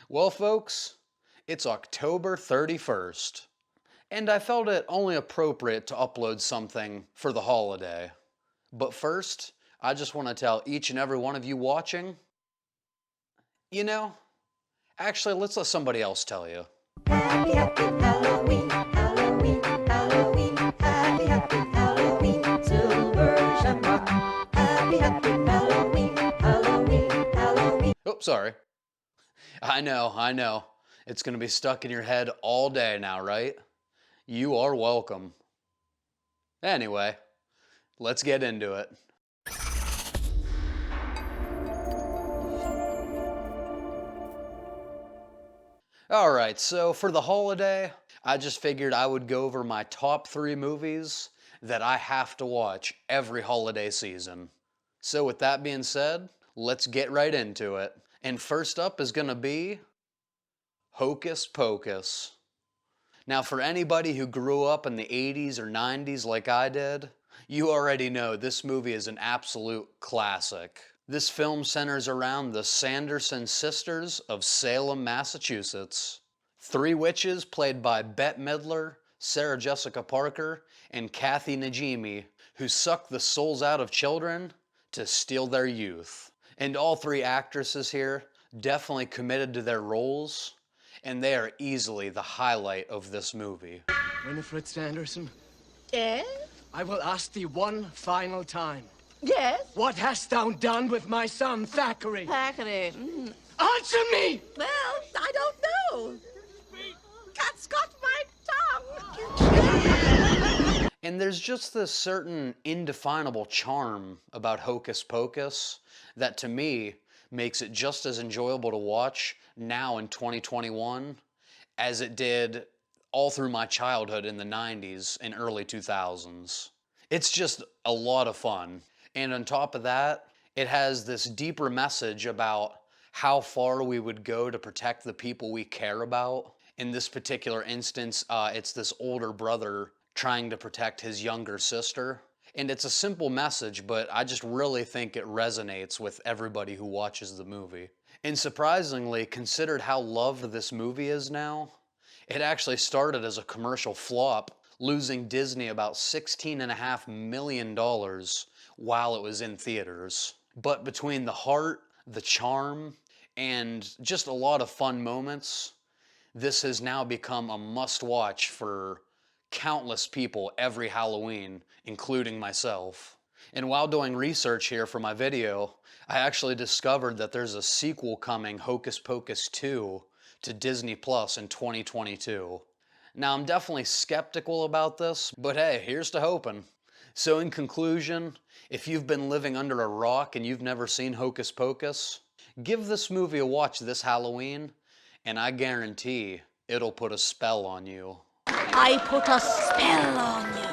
Well, folks, it's October 31st, and I felt it only appropriate to upload something for the holiday. But first, I just want to tell each and every one of you watching, you know, actually, let's let somebody else tell you. Happy, happy Halloween, Halloween, Halloween, happy, happy Halloween, silver shamrock. Happy, happy Halloween, Halloween, Halloween. Oh, sorry. I know. It's going to be stuck in your head all day now, right? You are welcome. Anyway, let's get into it. Alright, so for the holiday, I just figured I would go over my top 3 movies that I have to watch every holiday season. So with that being said, let's get right into it. And first up is gonna be Hocus Pocus. Now for anybody who grew up in the 80s or 90s like I did, you already know this movie is an absolute classic. This film centers around the Sanderson sisters of Salem, Massachusetts. 3 witches played by Bette Midler, Sarah Jessica Parker, and Kathy Najimy, who suck the souls out of children to steal their youth. And all 3 actresses here definitely committed to their roles, and they are easily the highlight of this movie. Winifred Sanderson, Yes? I will ask thee one final time. Yes? What hast thou done with my son, Thackeray? Thackeray. Answer me! Well, I don't know. Cat's got my tongue. And there's just this certain indefinable charm about Hocus Pocus that to me makes it just as enjoyable to watch now in 2021 as it did all through my childhood in the 90s and early 2000s. It's just a lot of fun. And on top of that, it has this deeper message about how far we would go to protect the people we care about. In this particular instance, it's this older brother trying to protect his younger sister. And it's a simple message, but I just really think it resonates with everybody who watches the movie. And surprisingly, considered how loved this movie is now, it actually started as a commercial flop, losing Disney about $16.5 million while it was in theaters. But between the heart, the charm, and just a lot of fun moments, this has now become a must-watch for countless people every Halloween, including myself. And while doing research here for my video, I actually discovered that there's a sequel coming, Hocus Pocus 2, to Disney Plus in 2022. Now I'm definitely skeptical about this, but hey, here's to hoping. So in conclusion, if you've been living under a rock and you've never seen Hocus Pocus, give this movie a watch this Halloween, and I guarantee it'll put a spell on you. I put a spell on you.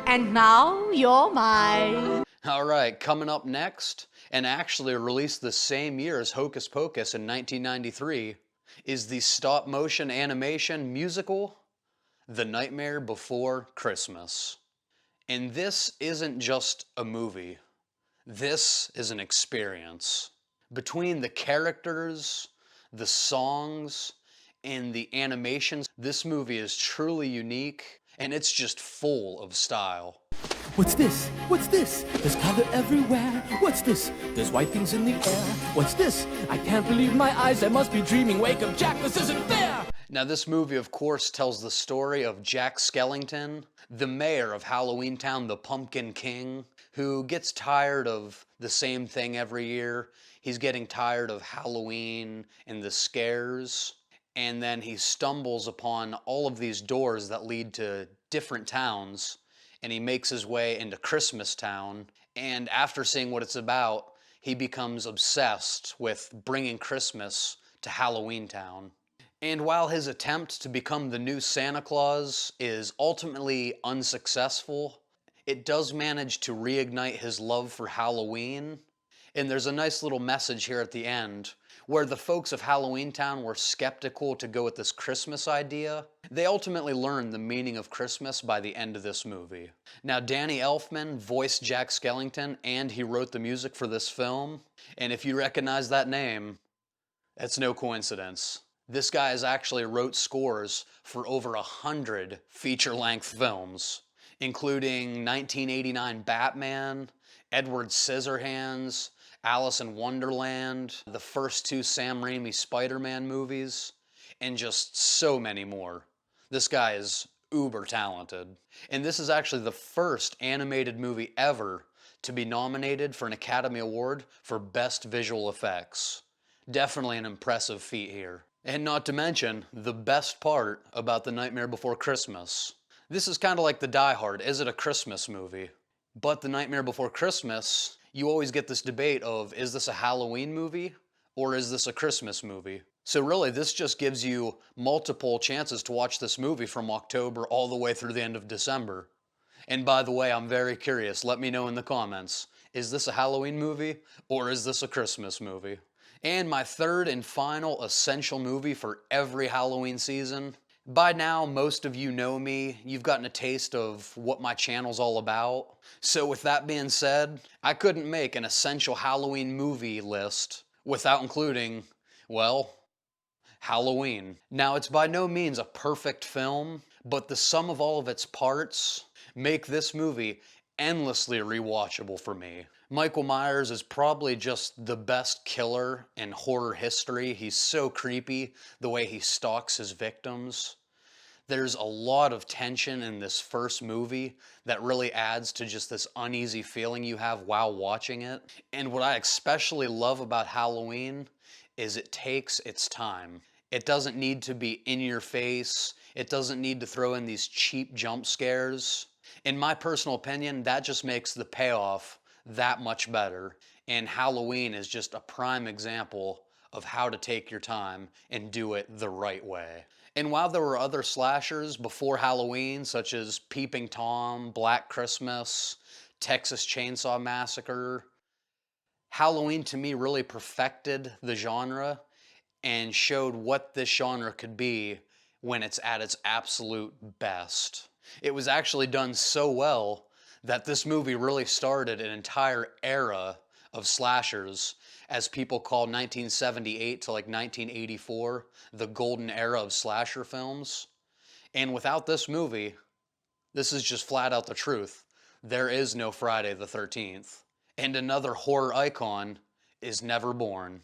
And now you're mine. Alright, coming up next, and actually released the same year as Hocus Pocus in 1993, is the stop-motion animation musical, The Nightmare Before Christmas. And this isn't just a movie. This is an experience. Between the characters, the songs, and the animations, this movie is truly unique, and it's just full of style. What's this? What's this? There's color everywhere. What's this? There's white things in the air. What's this? I can't believe my eyes. I must be dreaming. Wake up, Jack. This isn't fair. Now this movie, of course, tells the story of Jack Skellington, the mayor of Halloween Town, the Pumpkin King, who gets tired of the same thing every year. He's getting tired of Halloween and the scares. And then he stumbles upon all of these doors that lead to different towns, and he makes his way into Christmas Town. And after seeing what it's about, he becomes obsessed with bringing Christmas to Halloween Town. And while his attempt to become the new Santa Claus is ultimately unsuccessful, it does manage to reignite his love for Halloween. And there's a nice little message here at the end where the folks of Halloween Town were skeptical to go with this Christmas idea. They ultimately learned the meaning of Christmas by the end of this movie. Now, Danny Elfman voiced Jack Skellington, and he wrote the music for this film. And if you recognize that name, That's no coincidence. This guy has actually wrote scores for over 100 feature-length films, including 1989 Batman, Edward Scissorhands, Alice in Wonderland, the first two Sam Raimi Spider-Man movies, and just so many more. This guy is uber talented. And this is actually the first animated movie ever to be nominated for an Academy Award for Best Visual Effects. Definitely an impressive feat here. And not to mention, the best part about The Nightmare Before Christmas. This is kind of like The Die Hard. Is it a Christmas movie? But The Nightmare Before Christmas, you always get this debate of, is this a Halloween movie or is this a Christmas movie? So really, this just gives you multiple chances to watch this movie from October all the way through the end of December. And by the way, I'm very curious. Let me know in the comments. Is this a Halloween movie or is this a Christmas movie? And my third and final essential movie for every Halloween season. By now, most of you know me. You've gotten a taste of what my channel's all about. So with that being said, I couldn't make an essential Halloween movie list without including, well, Halloween. Now, it's by no means a perfect film, but the sum of all of its parts make this movie endlessly rewatchable for me. Michael Myers is probably just the best killer in horror history. He's so creepy, the way he stalks his victims. There's a lot of tension in this first movie that really adds to just this uneasy feeling you have while watching it. And what I especially love about Halloween is it takes its time. It doesn't need to be in your face. It doesn't need to throw in these cheap jump scares. In my personal opinion, that just makes the payoff that much better. And Halloween is just a prime example of how to take your time and do it the right way. And while there were other slashers before Halloween, such as Peeping Tom, Black Christmas, Texas Chainsaw Massacre, Halloween to me really perfected the genre and showed what this genre could be when it's at its absolute best. It was actually done so well that this movie really started an entire era of slashers, as people call 1978 to like 1984 the golden era of slasher films. And without this movie, this is just flat out the truth. There is no Friday the 13th. And another horror icon is never born.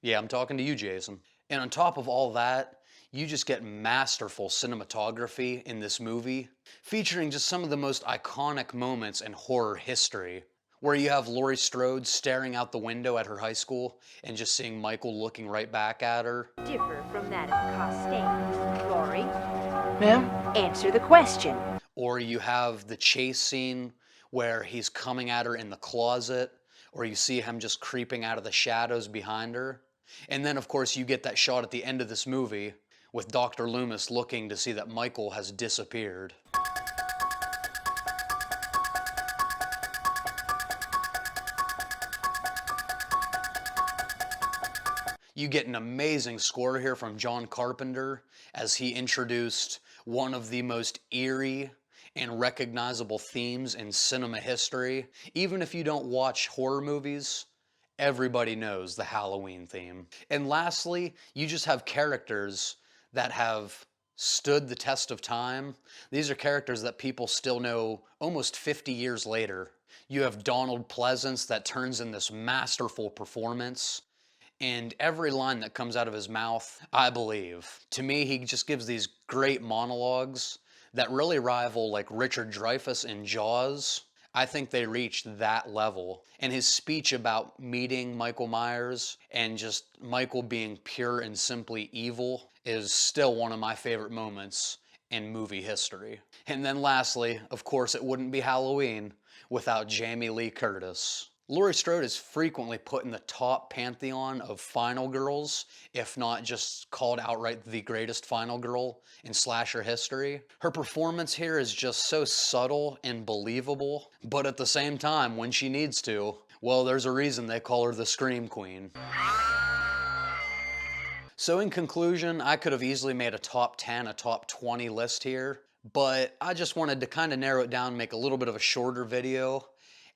Yeah, I'm talking to you, Jason. And on top of all that, you just get masterful cinematography in this movie, featuring just some of the most iconic moments in horror history, where you have Laurie Strode staring out the window at her high school and just seeing Michael looking right back at her. Differ from that of Costain. Laurie, Ma'am? answer the question. Or you have the chase scene where he's coming at her in the closet, or you see him just creeping out of the shadows behind her. And then, of course, you get that shot at the end of this movie with Dr. Loomis looking to see that Michael has disappeared. You get an amazing score here from John Carpenter as he introduced one of the most eerie and recognizable themes in cinema history. Even if you don't watch horror movies, everybody knows the Halloween theme. And lastly, you just have characters that have stood the test of time. These are characters that people still know almost 50 years later. You have Donald Pleasance that turns in this masterful performance, and every line that comes out of his mouth, I believe. To me, he just gives these great monologues that really rival like Richard Dreyfuss in Jaws. I think they reached that level. And his speech about meeting Michael Myers and just Michael being pure and simply evil is still one of my favorite moments in movie history. And then lastly, of course, it wouldn't be Halloween without Jamie Lee Curtis. Laurie Strode is frequently put in the top pantheon of final girls, if not just called outright the greatest final girl in slasher history. Her performance here is just so subtle and believable, but at the same time, when she needs to, well, there's a reason they call her the Scream Queen. So in conclusion, I could have easily made a top 10, a top 20 list here, but I just wanted to kind of narrow it down, make a little bit of a shorter video,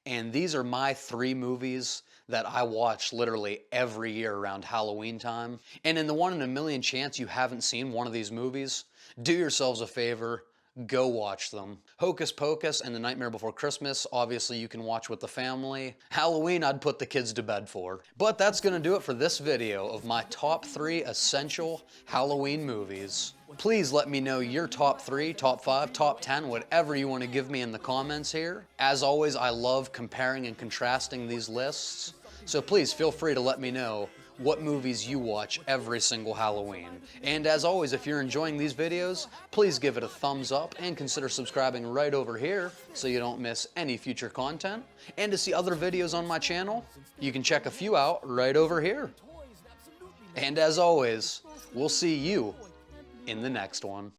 And these are my 3 movies that I watch literally every year around Halloween time. And in the 1 in a million chance you haven't seen one of these movies, do yourselves a favor, go watch them. Hocus Pocus and The Nightmare Before Christmas, obviously you can watch with the family. Halloween, I'd put the kids to bed for. But that's gonna do it for this video of my top 3 essential Halloween movies. Please let me know your top 3, top 5, top 10, whatever you want to give me in the comments here. As always, I love comparing and contrasting these lists, so please feel free to let me know what movies you watch every single Halloween. And as always, if you're enjoying these videos, please give it a thumbs up and consider subscribing right over here so you don't miss any future content. And to see other videos on my channel, you can check a few out right over here. And as always, we'll see you in the next one.